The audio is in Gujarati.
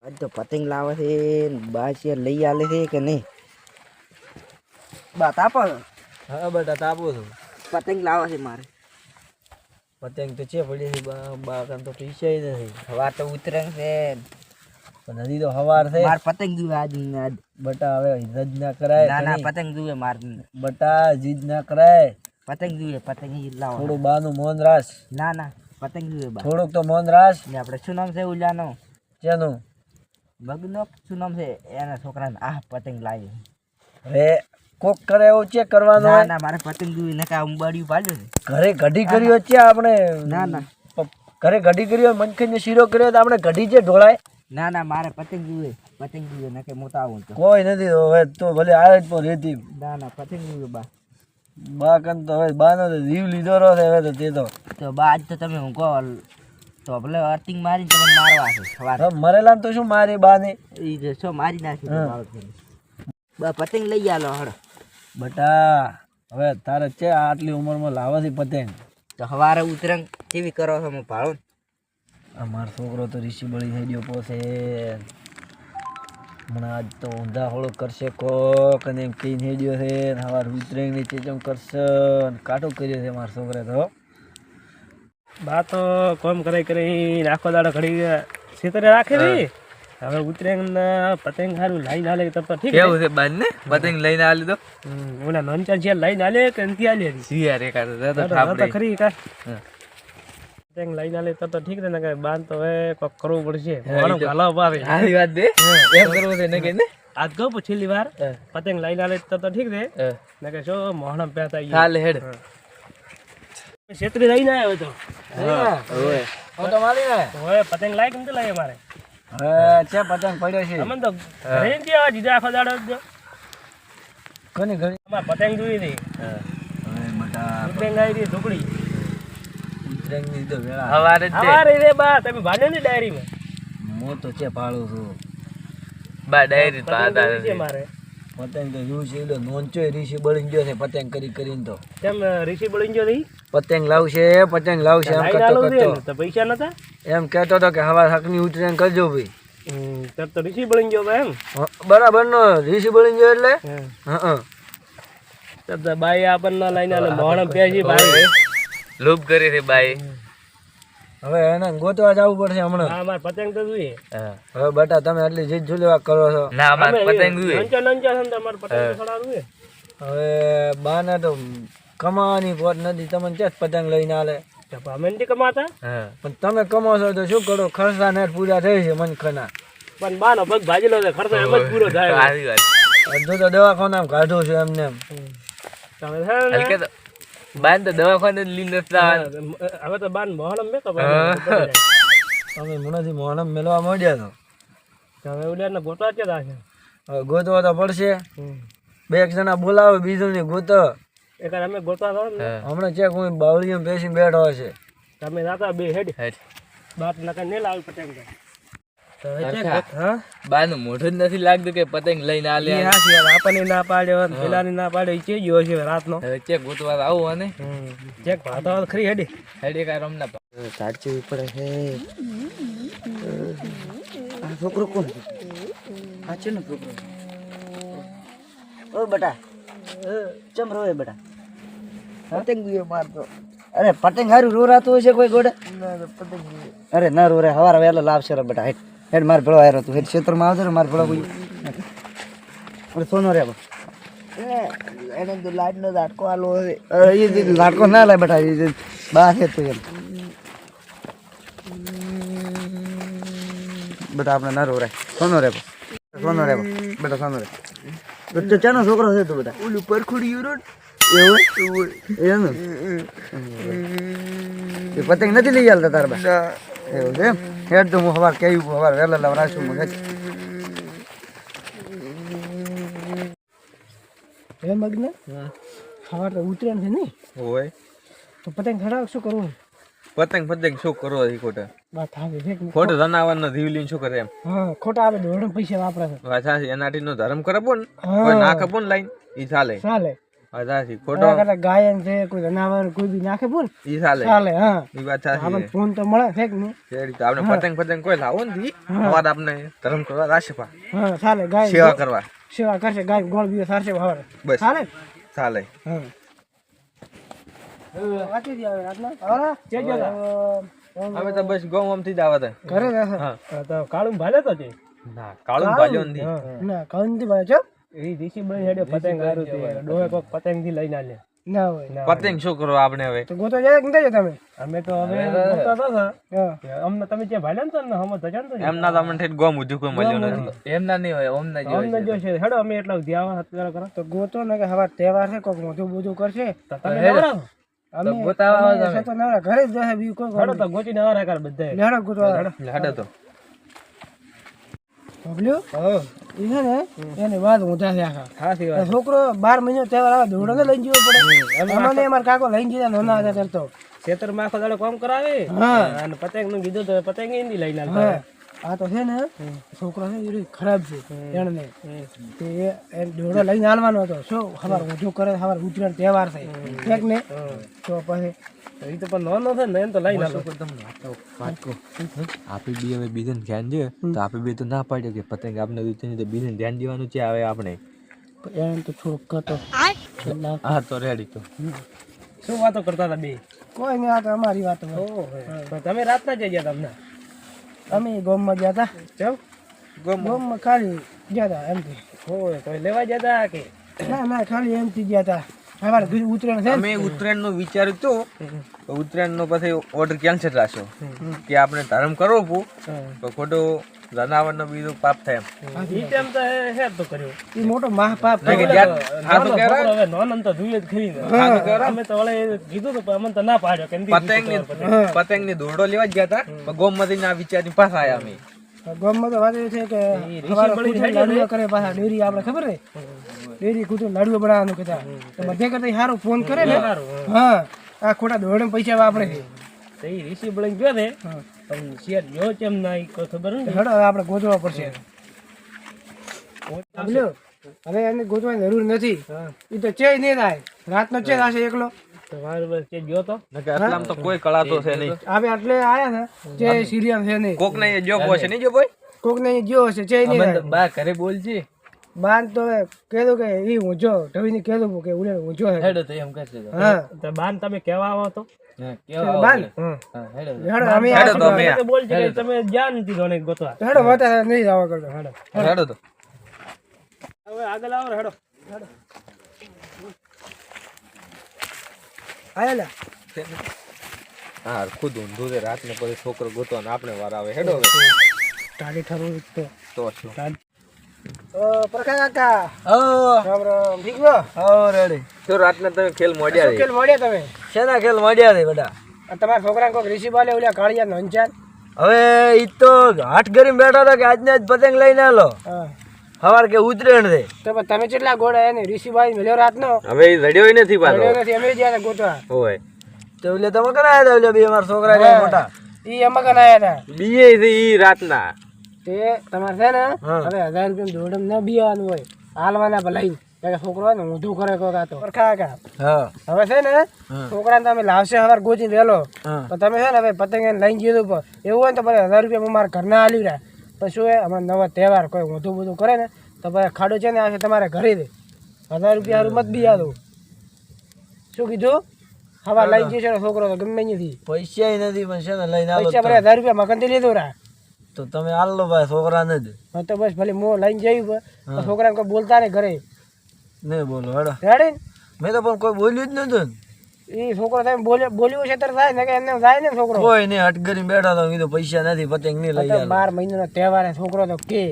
આજ તો પતંગ લાવે છે બાસ લઈ આલે છે કે નહીં? બા તાપો. હા બેટા તાપો છું. પતંગ લાવે છે મારે. પતંગ તો છે પડી છે બા કામ તો પૈસા નથી. હવાર તો ઉતરણ છે પણ હજી તો હવાર છે. માર પતંગ જુએ આજ બટા હવે જીદ ના કરાય. ના ના પતંગ જુએ માર બટા જીદ ના કરાય. પતંગ જુએ પતંગ લાવો. થોડું બાનું મૌન રાખ. ના ના પતંગ જુએ બા. થોડુંક તો મૌન રાખ. ને આપણે શું નામ છે ઉલાનો? જેનું બગનો શું નામ છે એના છોકરાને આ પતંગ લાવી. હવે કોક કરે એવું ચેક કરવાનું. ના ના મારે પતંગ જુએ ને કા ઉંબાડિયું પાડ્યો છે. ઘરે ઘડી કર્યો છે આપણે. ના ના ઘરે ઘડી કર્યો મનખીને શીરો કર્યો તો આપણે ઘડી જે ઢોળાય. ના ના મારે પતંગ જુએ ને કે મોટા આવું તો કોઈ નથી. હવે તો ભલે આવે જ પણ રેતી. ના ના પતંગ જુએ બા. બા કન તો હવે બાનો તો જીવ લીધો રહ્યો છે હવે તો તે તો બા આજ તો તમે હું કહો તો ભલે અર્થિંગ મારીને તમને મારવા છે સવારે. મરેલા તો શું મારી બાને એ શું મારી નાખી બા પતંગ લઈ આલો હળ. બટા હવે તારે છે આટલી ઉંમરમાં લાવવાથી પતંગ તો સવારે ઉતરંગ કેવી કરો છો હું ભાડું. અમારો છોકરો તો ઋષિ બળી થઈ ગયો પોસે. હમણાં આજ તો ઊંધા હોળો કરશે કોક અને એમ કહીને હેડ્યો છે. સવાર ઉતરેંગ ની ચેચમ કરશે કાટો કર્યો છે મારા છોકરા તો. બા તો કોમ કરે આખો દાડો ઘડી ખેતરે રાખે રે. હવે ઉતરેંગ પતંગ સારું લઈને આલે તો ઠીક. કેવું છે બાન ને પતંગ લઈને આલી તો ઓલા નોનચાર છે લઈને આલે કે નથી આલે સિયા રે કાઢો તો તો ઠાપડે ખરી કા પતંગ લઈને આલે તો ઠીક છે ને કે બાન તો હવે કોક કરવું પડશે. મોણો ગાલા પાવે હારી વાત દે એમ કરવું છે ને કે ને આજ કહું છેલ્લી વાર પતંગ લઈને આલે તો ઠીક છે ને કે શું મોહણમ પહેતા હાલે હેડ છેતરી લઈને આવ્યો તો ઓય તો મારી ને હવે પતંગ લાય કેમ તો લાય મારે હવે છે પતંગ પડ્યો છે. અમને તો ઘરે જ આવા દીધા આખો દાડો જ કોની ઘરે અમારે પતંગ જોઈ હતી. હવે બટા પતંગ આવી હતી ઢોકળી ઉતરેંગ ની તો વેળા હવારે જ દે અરે રે બા તમે ભાડ્યો ને ડાયરીમાં હું તો છે પાડું છું. બા ડાયરી તો પતંગ આતા જોઈ છે મારે. પતંગ તો જોયું છે એટલે નોંચો ઋષિ બળી ગયો છે પતંગ કરી કરીને તો. કેમ ઋષિ બળી ગયો નહીં પતંગ લાવશે એમ લાઈને કરતો આલો કરતો ને તો પૈસા નતા એમ કહેતો હતો કે હવા હકની ઉતરેંગ કરજો ભાઈ. તબ તો ઋષિ બળી ગયો એમ બરાબર નો ઋષિ બળી ગયો એટલે હા તબ તો બાઈ આપણને લઈને આલે મોહણમ પેસી ભાઈ લોભ કરે છે બાઈ. હવે એને ગોતવા જવું પડશે હમણાં. હા માર પતંગ તો જોઈએ. હવે બટા તમે આટલી જીત ઝુલેવા કરો છો. ના અમાર પતંગ જોઈએ. નંચા નંચા છે ને તમાર પતંગ તો છોડાવવું છે. હવે બાને તો કમાવાની પોત નથી. તમને ચેત પતંગ લઈને આલે તો અમે નથી કમાતા હા પણ તમે કમો છો તો શું કરો ખર્ચા ને પૂરા થઈ છે મનખના. પણ બાનો પગ ભાજેલો છે ખર્ચો એમ જ પૂરો થાય. હારી વાત અડધું તો દવાખાનામાં કાઢું છું એમને એમ. તમે છે ને હલકે તો બાન તો દવાખાને જ લઈને જતા હવે તો બાન મોહણમ મેકો તમે મનાથી મોહનમ મેળવા માંડ્યા તો હવે ઉલ્યા ગોતવા છે દાશે હવે ગોતવા તો પડશે. બે એક જણા બોલાવે બીજું ને ગોતો. એક અમે ગોતવા દો ને હમણાં ચેક હું બાવળીમાં બેસીને બેઠો હશે. તમે જાતા બે હેડ હેડ બાપ નકર ને લાવ પતંગ તો સરખા. હા બાનું મોઢું જ નથી લાગતું કે પતંગ લઈને આલે. એ હાસી વાત આપણને ના પાડ્યો પેલાની ના પાડ્યો એ ચેઈ ગયો છે રાતનો હવે ચેક ગોતવા આવું અને ચેક ભાતો ખરી હેડી હેડે કાંઈ રમના સાચું પડે છે આ છોકરો કોણ સાચું ને છોકરો ઓ બેટા ચમ રોવે બેટા પતંગ ગયો મારતો. અરે પતંગ હારું રોરાતું હોય છે કોઈ ગોડે અરે ના રોરે હવારે વહેલો લાવશે રે બેટા હેડ હેડ મારે ભેળો આવ્યો તું હેડ ક્ષેત્રમાં આવજો ને મારે ભેળો કોઈ અરે સોનો રે એને તો લાઈટ નો લાટકો આલો એ લાટકો ના લાય બેટા એ બહાર છે તું એમ બેટા આપણે ના રોરાય સોનો રે બેટા સોનો રે તો ચાનો છોકરો છે તું બેટા ઓલું પરખુડી રોડ એવું એમ એ પતંગ નથી લઈ ચાલતા તાર બા એવું છે હેડ તો હું સવાર કેવું સવાર વહેલા લાવ રાશું મને હે મગ્ન સવાર તો ઉતરેણ છે નહીં હોય તો પતંગ ખડાવ શું કરવું પતંગ શું કરો છે ખોટા વાત આવે છે ખોટો જનાવરનો જીવ લઈને શું કરે એમ હા ખોટા આવે દોડમ પૈસા વાપરે છે વાત સાચી એનાથી નો ધર્મ કરવો ને કોઈ ના ખપો ને લાઈન ઈ ચાલે ચાલે અદાથી એના ખોટો કરતા ગાયન છે કોઈ જનાવર કોઈ બી નાખે બોલ ઈ ચાલે ચાલે હા ઈ વાત સાચી આપણને છે. ફોન તો મળે છે કે નહીં શેરી તો આપણે પતંગ કોઈ લાવો ને અવાજ આપણે ધર્મ કરવા રાશે પા હા ચાલે ગાય સેવા કરવા સેવા કરશે ગાય ગોળ બીજો સારશે હવે બસ ચાલે ચાલે હા વાંચી દે હવે રાતના હવે જે જો અમે તો બસ ગોમથી જ આવતા ઘરે રહેશે હા તો કાળું ભાલે તો તે ના કાળું ભાલ્યો નથી ના કઉન થી ભાઈ છો એ ઋષિ બની હેડે પતંગ હારું તે ડોહે કોક પતંગ થી લઈને આલે ના હોય પતંગ શું કરો આપણે હવે તો ગોતો જાય કે નહીં તમે અમે તો હવે ગોતતા હતા હા અમને તમે જે ભાલે ને તો હમ તો જાણતો એમ ના તમને ઠેઠ ગોમ ઉધું કોઈ મળ્યો નથી એમના નહીં હોય ઓમના જ અમને જો છે હેડો અમે એટલા સુધી આવા હત્યારા કરો તો ગોતો ને કે હવે તહેવાર છે કોક મોઢું બોધું કરશે તો તમે નવરા અમે ગોતાવા આવો અમે તો નવરા ઘરે જ જશે બીજું કોઈ હેડો તો ગોચી નવરા કર બધા લેડો ગોતો હાડો તો બબલ્યુ ઈ છે ને એની વાત ઊંધા છે આખા ખાસી તો વાત છોકરો 12 મહિનો તહેવાર આવે દોડો ને લઈને જવો પડે અમને અમાર કાકો લઈને જતા નોના હતા કરતો ખેતર માં આખો દાડો કામ કરાવે હા અને પતંગ નું કીધું તો પતંગ ઈ નહીં લઈને હા આવતા આ તો છે ને છોકરો છે એ ખરાબ છે એને તે એ દોડો લઈને હાલવાનો હતો શું ખબર ઊંધું કરે ખબર ઉતરેણ તહેવાર છે ઠીક ને તો પછી એ તો પણ નાનો છે ને એમ તો લઈને આલો આપણે બી હવે બીજાને ધ્યાન દે તો આપણે બે તો ના પાડ્યો કે પતંગ આપણે દીધી તો બીજાને ધ્યાન દેવાનું છે હવે આપણે એમ તો થોડુંક કરતો હા તો રેડી તો શું વાતો કરતા હતા બે કોઈ નહીં આ તો અમારી વાત હોય. પણ તમે રાતના જઈ ગયા તમને અમે ગામમાં ગયા હતા કેમ ગામમાં ખાલી ગયા હતા એમથી હોય તો લેવા જતા કે ના ના ખાલી એમથી ગયા હતા અમારે ઉતરેણ છે ને. અમે ઉત્તરાયણ નું વિચાર્યું હતું તો ઉત્તરાયણ નો પછી ઓર્ડર કેન્સલ રાખ્યો કે આપણે ધર્મ કરવો પુ તો ખોટો જનાવર નો બીજો પાપ થાય ઈ ટાઈમ તો હેર તો કર્યો ઈ મોટો મહાપાપ એમ કે જ્યાં હાથું કહેવાય હવે નોન તો જોઈએ જ ખરી ને અમે તો વળે કીધું તો પણ અમને તો ના પાડ્યો કેમ પતંગ ની દોરડો લેવા જ ગયા હતા પણ ગોમ માંથી ના વિચારી પાછા આયા અમે ગામમાં તો વાત એવી છે કે સવારે કૂતરું લાડુઓ કરે પાછા ડેરી આપણે ખબર છે ડેરી કૂતરું લાડુઓ બનાવવાનું કહેતા તો બધે કરતા સારો ફોન કરે ને હા આ ખોટા દોડે પૈસા વાપરે છે તો ઈ ઋષિ બળી ગયો ને પણ શેર જો કેમ ના ઈ કોઈ ખબર નથી હેડો હવે આપણે ગોતવા પડશે સમજ્યો? હવે એને ગોતવાની જરૂર નથી એ તો ચેય નહીં થાય રાતનો ચે થશે એકલો તો મારે બસ કે ગયો તો નકર આટલામાં તો કોઈ કળાતો છે નહીં આપણે આટલે આયા ને ચે સિરિયલ છે નહીં કોક ને જો છે નહીં જો ભાઈ કોક ને ગયો હશે ચે નહીં થાય બા ઘરે બોલ છે બાન તો કહેતો કે એ ઊંચો ટવીને કહેતો કે ઉડે ઊંચો છે હેડો તો એમ કરશે તો હા તો બાન તમે કેવા આવો તો કેવા બાન હા હેડો હેડો અમે હેડો તો અમે તો બોલ છે કે તમે જ્યાં નથી ગણે ગોતવા હેડો વાતા નહીં જવા કરતો હેડો હેડો તો હવે આગળ આવો હેડો આયેલા હા ખુદ ઊંધું છે રાત ને પછી છોકરો ગોતવાનો આપણે વાર આવે હેડો હવે ટાડી ઠરવું તો તો શું પ્રખા કાકા ઓ રામ રામ ઠીક છો ઓ રેડી તો રાતના તમે ખેલ મોડ્યા ખેલ મળ્યા તમે શેના ખેલ મળ્યા છે બેટા આ તમારા છોકરાને કોઈક ઋષિ બાલે ઓલા કાળિયા નંચાન હવે ઈ તો હાથ કરીને બેઠા હતા કે આજને જ પતંગ લઈને આલો હા સવાર કે ઉતરેણ છે તો પણ તમે કેટલા ગોળા એને ઋષિભાઈ મળ્યો રાતનો હવે એ રડ્યો નથી પાછો મળ્યો નથી અમે જ્યાં ગોતવા હોય તો એટલે તમે કના આવ્યા હતા બે અમારા છોકરા રે મોટા ઈ અમે કન આયા હતા બીએ છે ઈ રાતના તે તમારે છે ને હવે 1000 રૂપિયા દોડમ ન બિયાવાનું હોય હાલવાના ભલાઈ કે છોકરો ને ઊંધું કરે કોક આ તો પ્રખા કાકા હા હવે છે ને છોકરાને તમે લાવશે સવાર ગોચી વેલો હા. તો તમે છે ને હવે પતંગ એને લઈને જજો પર એવું હોય ને તો પછી 1000 રૂપિયા હું મારા ઘરના આલી રહ્યા પછી શું હમણાં નવા તહેવાર કોઈ ઊંધું બધું કરે ને તો પછી ખાડો છે ને આવશે તમારે ઘરે દે 1000 રૂપિયા હારું મત બી આલો શું કીધું સવાર લઈને જશે ને છોકરો તો ગમે નથી પૈસા નથી પણ છે ને લઈને આલો પૈસા ભલે 1000 રૂપિયા મકાનથી લીધો રા તો તમે આલ લો ભાઈ છોકરાને જ હા તો બસ ભલે મો લઈને જયું તો છોકરાને કોઈ બોલતા ને ઘરે નહીં બોલો હેડો રેડી મેં તો પણ કોઈ બોલ્યું જ નતું ને એ છોકરો તમે બોલ્યું છે ત્યારે થાય ને કે એમને જાય ને છોકરો કોઈ નહીં હટ કરીને બેઠા તો કીધું પૈસા નથી પતંગ નહીં લઈ આલો 12 મહિનાનો તહેવાર છે છોકરો તો કે